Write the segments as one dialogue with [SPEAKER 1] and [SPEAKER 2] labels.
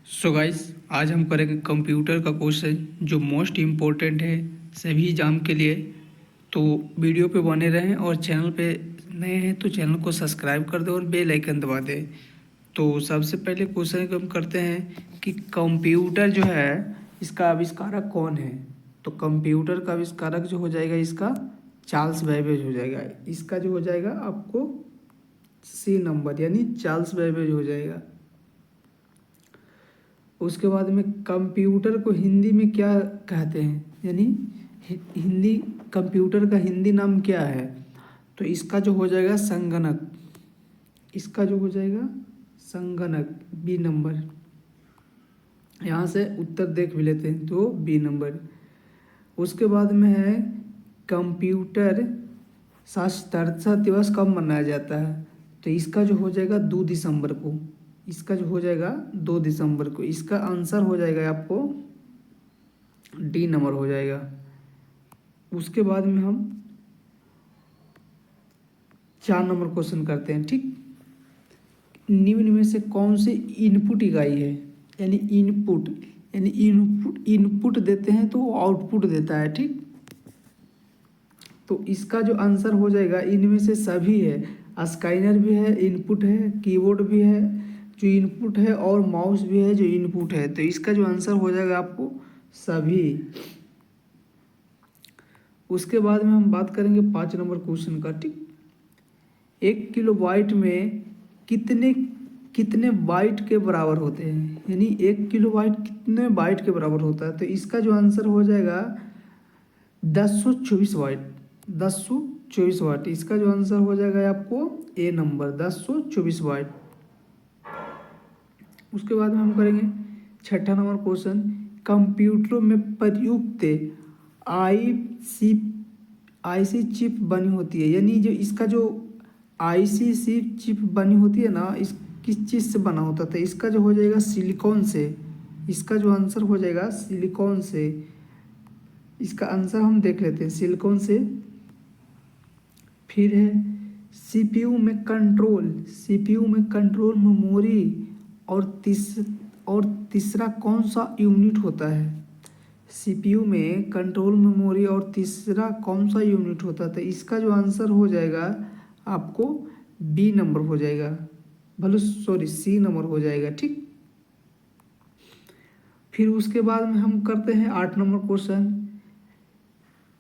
[SPEAKER 1] So guys, आज हम करेंगे कंप्यूटर का क्वेश्चन जो मोस्ट इम्पोर्टेंट है सभी एग्जाम के लिए। तो वीडियो पे बने रहें और चैनल पे नए हैं तो चैनल को सब्सक्राइब कर दें और बेल आइकन दबा दें। तो सबसे पहले क्वेश्चन को हम करते हैं कि कंप्यूटर जो है इसका आविष्कारक कौन है। तो कंप्यूटर का आविष्कारक जो हो जाएगा इसका चार्ल्स बेबेज हो जाएगा। इसका जो हो जाएगा आपको सी नंबर यानी चार्ल्स बेबेज हो जाएगा। उसके बाद में कंप्यूटर को हिंदी में क्या कहते हैं, यानी हिंदी कंप्यूटर का हिंदी नाम क्या है। तो इसका जो हो जाएगा संगणक। इसका जो हो जाएगा संगणक, बी नंबर। यहाँ से उत्तर देख भी लेते हैं तो बी नंबर। उसके बाद में है कंप्यूटर साक्षरता दिवस कब मनाया जाता है। तो इसका जो हो जाएगा 2 दिसंबर को। इसका जो हो जाएगा 2 दिसंबर को। इसका आंसर हो जाएगा आपको डी नंबर हो जाएगा। उसके बाद में हम 4 नंबर क्वेश्चन करते हैं। ठीक, निम्न में से कौन सी इनपुट इकाई है, यानी इनपुट देते हैं तो आउटपुट देता है। ठीक, तो इसका जो आंसर हो जाएगा इनमें से सभी है। स्कैनर भी है, इनपुट है, कीबोर्ड भी है जो इनपुट है, और माउस भी है जो इनपुट है। तो इसका जो आंसर हो जाएगा आपको सभी। उसके बाद में हम बात करेंगे 5 नंबर क्वेश्चन का। ठीक, 1 किलोबाइट में कितने कितने बाइट के बराबर होते हैं, यानी 1 किलोबाइट कितने बाइट के बराबर होता है। तो इसका जो आंसर हो जाएगा 1024 बाइट। 1024 बाइट इसका जो आंसर हो जाएगा आपको ए नंबर, 1024 बाइट। उसके बाद में हम करेंगे 6ठा नंबर क्वेश्चन। कंप्यूटरों में प्रयुक्त आईसी चिप बनी होती है, यानी जो इसका जो आईसी चिप बनी होती है ना, इस किस चीज़ से बना होता था। इसका जो हो जाएगा सिलिकॉन से। इसका जो आंसर हो जाएगा सिलिकॉन से। इसका आंसर हम देख लेते हैं, सिलिकॉन से। फिर है सीपीयू में कंट्रोल मेमोरी और तीसरा कौन सा यूनिट होता है। सीपीयू में कंट्रोल मेमोरी और तीसरा कौन सा यूनिट होता था। इसका जो आंसर हो जाएगा आपको बी नंबर हो जाएगा, भले सॉरी सी नंबर हो जाएगा। ठीक, फिर उसके बाद में हम करते हैं 8 नंबर क्वेश्चन।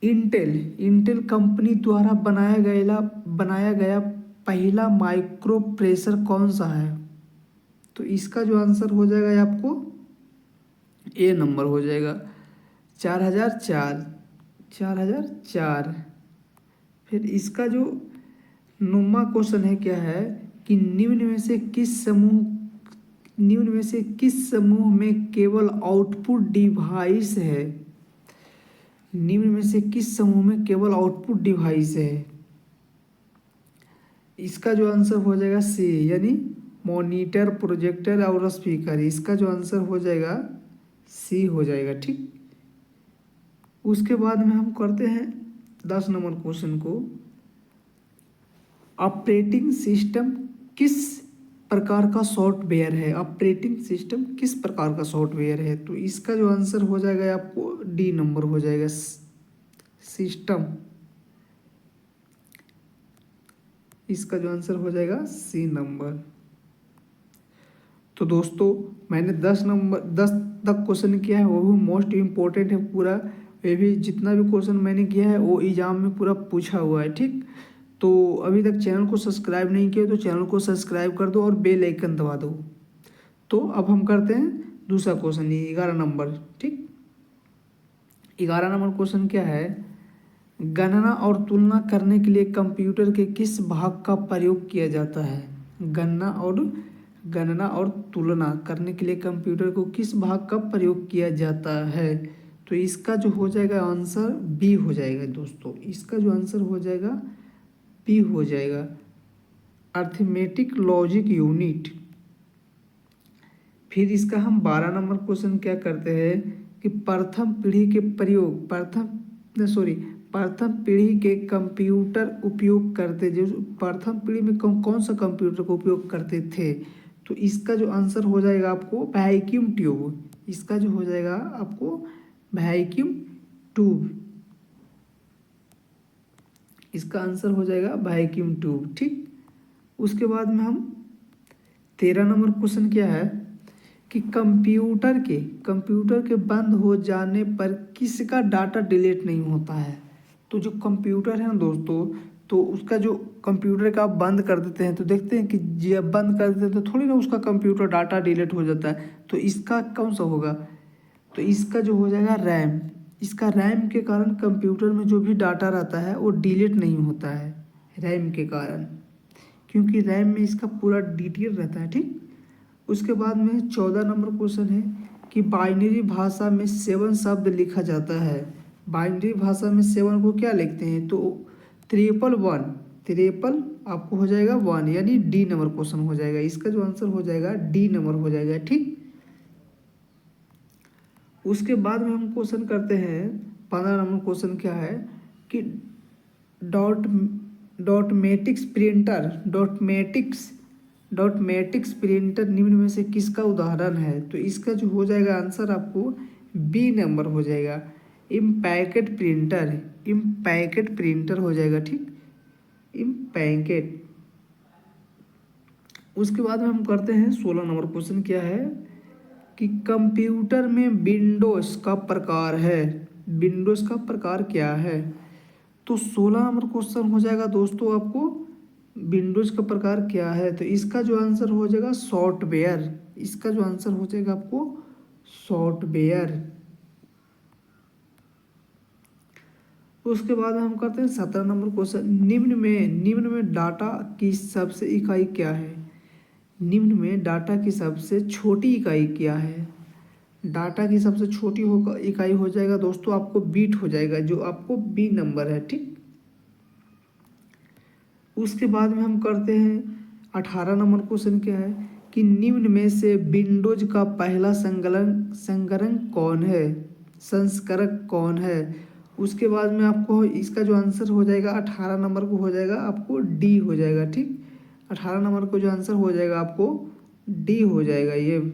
[SPEAKER 1] इंटेल कंपनी द्वारा बनाया गया पहला माइक्रो प्रोसेसर कौन सा है। तो इसका जो आंसर हो जाएगा आपको ए नंबर हो जाएगा, 4004। फिर इसका जो नुमा क्वेश्चन है क्या है कि निम्न में से किस समूह में केवल आउटपुट डिवाइस है। निम्न में से किस समूह में केवल आउटपुट डिवाइस है। इसका जो आंसर हो जाएगा सी, यानी मॉनिटर, प्रोजेक्टर और स्पीकर। इसका जो आंसर हो जाएगा सी हो जाएगा। ठीक, उसके बाद में हम करते हैं 10 नंबर क्वेश्चन को। ऑपरेटिंग सिस्टम किस प्रकार का सॉफ्टवेयर है। ऑपरेटिंग सिस्टम किस प्रकार का सॉफ्टवेयर है। तो इसका जो आंसर हो जाएगा आपको डी नंबर हो जाएगा, सिस्टम। इसका जो आंसर हो जाएगा सी नंबर। तो दोस्तों मैंने 10 तक क्वेश्चन किया है, वो भी मोस्ट इम्पोर्टेंट है पूरा। ये भी जितना भी क्वेश्चन मैंने किया है वो एग्जाम में पूरा पूछा हुआ है। ठीक, तो अभी तक चैनल को सब्सक्राइब नहीं किया तो चैनल को सब्सक्राइब कर दो और बेल आइकन दबा दो। तो अब हम करते हैं दूसरा क्वेश्चन, 11 नंबर। ठीक, 11 नंबर क्वेश्चन क्या है। गणना और तुलना करने के लिए कंप्यूटर के किस भाग का प्रयोग किया जाता है। गणना और तुलना करने के लिए कंप्यूटर को किस भाग का प्रयोग किया जाता है। तो इसका जो हो जाएगा आंसर बी हो जाएगा दोस्तों। इसका जो आंसर हो जाएगा बी हो जाएगा, अर्थमेटिक लॉजिक यूनिट। फिर इसका हम 12 नंबर क्वेश्चन क्या करते हैं कि प्रथम पीढ़ी के कंप्यूटर उपयोग करते, जो प्रथम पीढ़ी में कौन सा कंप्यूटर का उपयोग करते थे। तो इसका जो आंसर हो जाएगा आपको वैक्यूम ट्यूब। इसका जो हो जाएगा आपको वैक्यूम ट्यूब। इसका आंसर हो जाएगा वैक्यूम ट्यूब। ठीक, उसके बाद में हम 13 नंबर क्वेश्चन क्या है कि कंप्यूटर के बंद हो जाने पर किसका डाटा डिलीट नहीं होता है। तो जो कंप्यूटर है ना दोस्तों, तो उसका जो कंप्यूटर का आप बंद कर देते हैं तो देखते हैं कि जब बंद कर देते हैं तो थोड़ी ना उसका कंप्यूटर डाटा डिलीट हो जाता है। तो इसका कौन सा होगा, तो इसका जो हो जाएगा रैम। इसका रैम के कारण कंप्यूटर में जो भी डाटा रहता है वो डिलीट नहीं होता है रैम के कारण, क्योंकि रैम में इसका पूरा डिटेल रहता है। ठीक, उसके बाद में 14 नंबर क्वेश्चन है कि बाइनरी भाषा में 7 शब्द लिखा जाता है। बाइनरी भाषा में 7 को क्या लिखते हैं, तो 1 आपको हो जाएगा 1, यानी डी नंबर क्वेश्चन हो जाएगा। इसका जो आंसर हो जाएगा डी नंबर हो जाएगा। ठीक, उसके बाद में हम क्वेश्चन करते हैं 15 नंबर क्वेश्चन क्या है कि डॉटमेटिक्स प्रिंटर निम्न में से किसका उदाहरण है। तो इसका जो हो जाएगा आंसर आपको बी नंबर हो जाएगा, इम्पैक्ट प्रिंटर हो जाएगा। ठीक, इम्पैक्ट। उसके बाद में हम करते हैं 16 नंबर क्वेश्चन क्या है कि कंप्यूटर में विंडोज़ का प्रकार क्या है। तो 16 नंबर क्वेश्चन हो जाएगा दोस्तों आपको विंडोज़ का प्रकार क्या है। तो इसका जो आंसर हो जाएगा सॉफ्टवेयर। इसका जो आंसर हो जाएगा आपको सॉफ्टवेयर। उसके बाद हम करते हैं 17 नंबर क्वेश्चन, निम्न में डाटा की सबसे इकाई क्या है। निम्न में डाटा की सबसे छोटी इकाई क्या है। डाटा की सबसे छोटी इकाई हो जाएगा दोस्तों आपको बीट हो जाएगा, जो आपको बी नंबर है। ठीक, उसके बाद में हम करते हैं 18 नंबर क्वेश्चन क्या है कि निम्न में से विंडोज का पहला संस्करण कौन है। उसके बाद में आपको इसका जो आंसर हो जाएगा 18 नंबर को हो जाएगा आपको डी हो जाएगा। ठीक, 18 नंबर को जो आंसर हो जाएगा आपको डी हो जाएगा ये।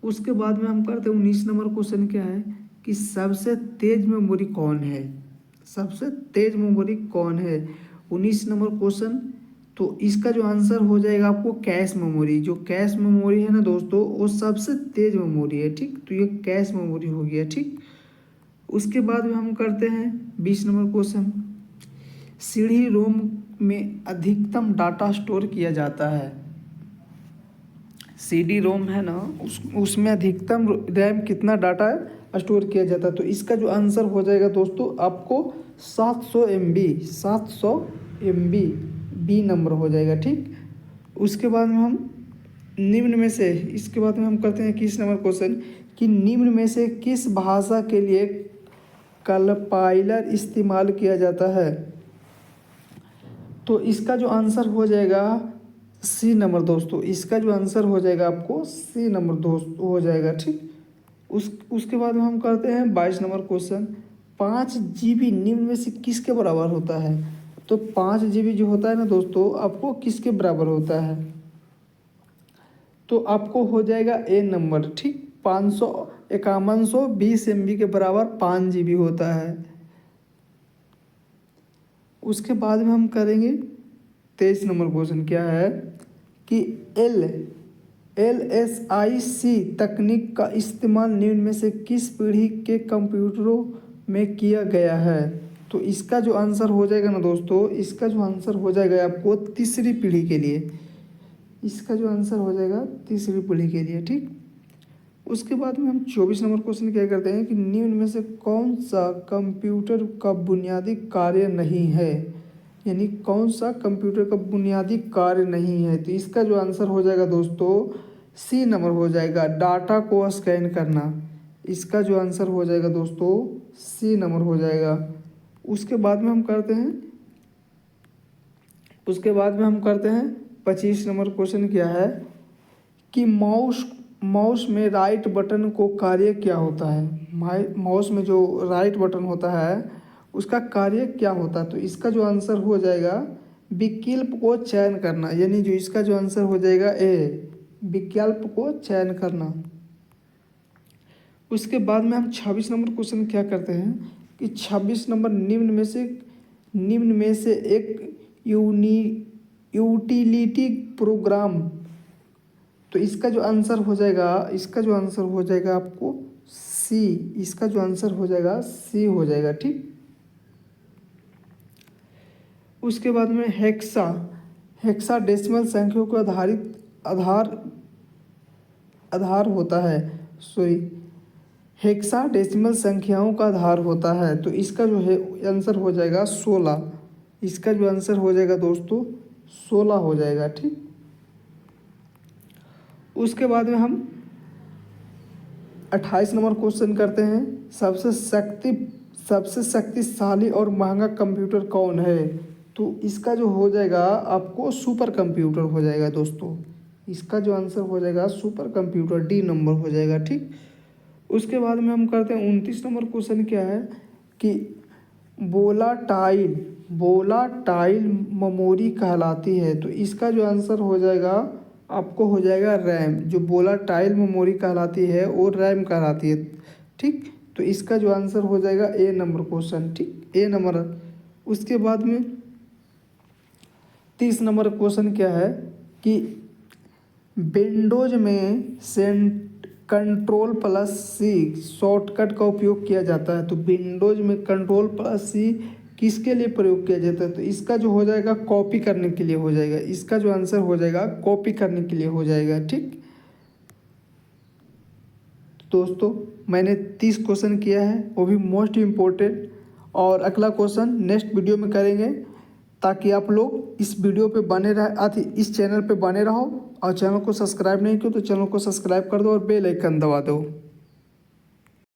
[SPEAKER 1] उसके बाद में हम करते हैं 19 नंबर क्वेश्चन क्या है कि सबसे तेज मेमोरी कौन है। सबसे तेज मेमोरी कौन है 19 नंबर क्वेश्चन। तो इसका जो आंसर हो जाएगा आपको कैश मेमोरी। जो कैश मेमोरी है ना दोस्तों, वो सबसे तेज मेमोरी है। ठीक, तो ये कैश मेमोरी हो गया। ठीक, उसके बाद में हम करते हैं 20 नंबर क्वेश्चन, सीडी रोम में अधिकतम डाटा स्टोर किया जाता है। सीडी रोम है ना, उसमें अधिकतम रैम कितना डाटा स्टोर किया जाता है। तो इसका जो आंसर हो जाएगा दोस्तों आपको 700 MB बी नंबर हो जाएगा। ठीक, उसके बाद में हम इसके बाद में हम करते हैं 21 नंबर क्वेश्चन कि निम्न में से किस भाषा के लिए कंपाइलर इस्तेमाल किया जाता है। तो इसका जो आंसर हो जाएगा सी नंबर दोस्तों। इसका जो आंसर हो जाएगा आपको सी नंबर दोस्तों हो जाएगा। ठीक, उसके बाद में हम करते हैं 22 नंबर क्वेश्चन, 5 GB निम्न में से किसके बराबर होता है। तो 5 GB जो होता है ना दोस्तों आपको किसके बराबर होता है, तो आपको हो जाएगा ए नंबर। ठीक, 5120 MB के बराबर 5 GB होता है। उसके बाद में हम करेंगे 23 नंबर क्वेश्चन क्या है कि LSIC तकनीक का इस्तेमाल निम्न में से किस पीढ़ी के कंप्यूटरों में किया गया है। तो इसका जो आंसर हो जाएगा ना दोस्तों, इसका जो आंसर हो जाएगा आपको तीसरी पीढ़ी के लिए। इसका जो आंसर हो जाएगा तीसरी पीढ़ी के लिए। ठीक, उसके बाद में हम 24 नंबर क्वेश्चन क्या करते हैं कि निम्न में से कौन सा कंप्यूटर का बुनियादी कार्य नहीं है। यानी कौन सा कंप्यूटर का बुनियादी कार्य नहीं है। तो इसका जो आंसर हो जाएगा दोस्तों सी नंबर हो जाएगा, डाटा को स्कैन करना। इसका जो आंसर हो जाएगा दोस्तों सी नंबर हो जाएगा। उसके बाद में हम करते हैं 25 नंबर क्वेश्चन क्या है कि माउस में राइट बटन को कार्य क्या होता है। माउस में जो राइट बटन होता है उसका कार्य क्या होता है। तो इसका जो आंसर हो जाएगा विकल्प को चयन करना, यानी जो इसका जो आंसर हो जाएगा ए, विकल्प को चयन करना। उसके बाद में हम 26 नंबर क्वेश्चन क्या करते हैं कि 26 नंबर निम्न में से एक यूटिलिटी प्रोग्राम। तो इसका जो आंसर हो जाएगा आपको सी, इसका जो आंसर हो जाएगा सी हो जाएगा, ठीक। उसके बाद में हेक्साडेसिमल संख्याओं को आधार होता है, सॉरी, हेक्साडेसिमल संख्याओं का आधार होता है। तो इसका जो है आंसर हो जाएगा 16, इसका जो आंसर हो जाएगा दोस्तों 16 हो जाएगा, ठीक। उसके बाद में हम 28 नंबर क्वेश्चन करते हैं, सबसे शक्तिशाली और महंगा कंप्यूटर कौन है। तो इसका जो हो जाएगा आपको सुपर कंप्यूटर हो जाएगा दोस्तों, इसका जो आंसर हो जाएगा सुपर कंप्यूटर, डी नंबर हो जाएगा, ठीक। उसके बाद में हम करते हैं 29 नंबर क्वेश्चन क्या है कि वोलाटाइल मेमोरी कहलाती है। तो इसका जो आंसर हो जाएगा आपको हो जाएगा रैम, जो वोलाटाइल मेमोरी कहलाती है वो रैम कहलाती है, ठीक। तो इसका जो आंसर हो जाएगा ए नंबर क्वेश्चन, ठीक, ए नंबर। उसके बाद में 30 नंबर क्वेश्चन क्या है कि विंडोज में Ctrl+C शॉर्टकट का उपयोग किया जाता है। तो विंडोज में Ctrl+C किसके लिए प्रयोग किया जाता है। तो इसका जो हो जाएगा कॉपी करने के लिए हो जाएगा, इसका जो आंसर हो जाएगा कॉपी करने के लिए हो जाएगा, ठीक। दोस्तों मैंने 30 क्वेश्चन किया है, वो भी मोस्ट इम्पोर्टेंट, और अगला क्वेश्चन नेक्स्ट वीडियो में करेंगे, ताकि आप लोग इस वीडियो पे बने रहे, इस चैनल पे बने रहो। और चैनल को सब्सक्राइब नहीं किया तो चैनल को सब्सक्राइब कर दो और बेल आइकन दबा दो।